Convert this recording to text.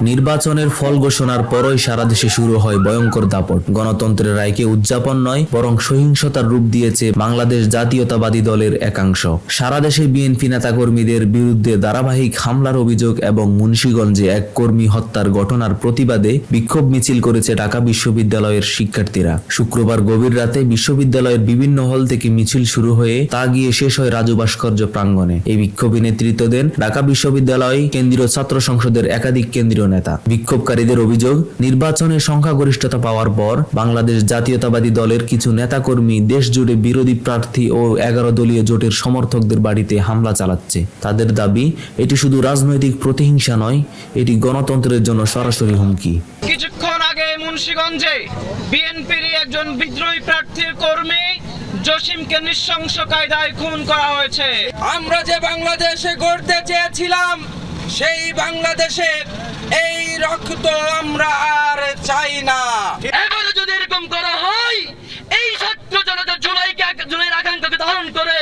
নির্বাচনের ফল ঘোষণার পরই সারা দেশে শুরু হয় ভয়ঙ্কর দাপট। গণতন্ত্রের রায়কে উদযাপন নয়, বরং সহিংসতার রূপ দিয়েছে বাংলাদেশ জাতীয়তাবাদী দলের একাংশ। সারা দেশে বিএনপি নেতাকর্মীদের বিরুদ্ধে ধারাবাহিক হামলার অভিযোগ এবং মুন্সিগঞ্জে এক কর্মী হত্যার ঘটনার প্রতিবাদে বিক্ষোভ মিছিল করেছে ঢাকা বিশ্ববিদ্যালয়ের শিক্ষার্থীরা। শুক্রবার গভীর রাতে বিশ্ববিদ্যালয়ের বিভিন্ন হল থেকে মিছিল শুরু হয়ে তা গিয়ে শেষ হয় রাজু ভাস্কর্য প্রাঙ্গণে। এই বিক্ষোভে নেতৃত্ব দেন ঢাকা বিশ্ববিদ্যালয় কেন্দ্রীয় ছাত্র সংসদের একাধিক কেন্দ্রীয় নেতা। বিক্ষোভকারীদের অভিযোগ, নির্বাচনে সংখ্যাগরিষ্ঠতা পাওয়ার পর বাংলাদেশ জাতীয়তাবাদী দলের কিছু নেতাকর্মী দেশ জুড়ে বিরোধী প্রার্থী ও 11 দলীয় জোটের সমর্থকদের বাড়িতে হামলা চালাচ্ছে। তাদের দাবি, এটি শুধু রাজনৈতিক প্রতিহিংসা নয়, এটি গণতন্ত্রের জন্য সরাসরি হুমকি। কিছুক্ষণ আগে মুন্সিগঞ্জে বিএনপির একজন বিদ্রোহী প্রার্থীর কর্মী জসিমকে নৃশংস কায়দায় খুন করা হয়েছে। আমরা যে বাংলাদেশে গড়তে চেয়েছিলাম, সেই বাংলাদেশে এই রক্ত আমরা আর চাই না। এবারে যদি এরকম করা হয়, এই ছাত্র জনতা জুলাইয়ের আকাঙ্ক্ষাকে ধারণ করে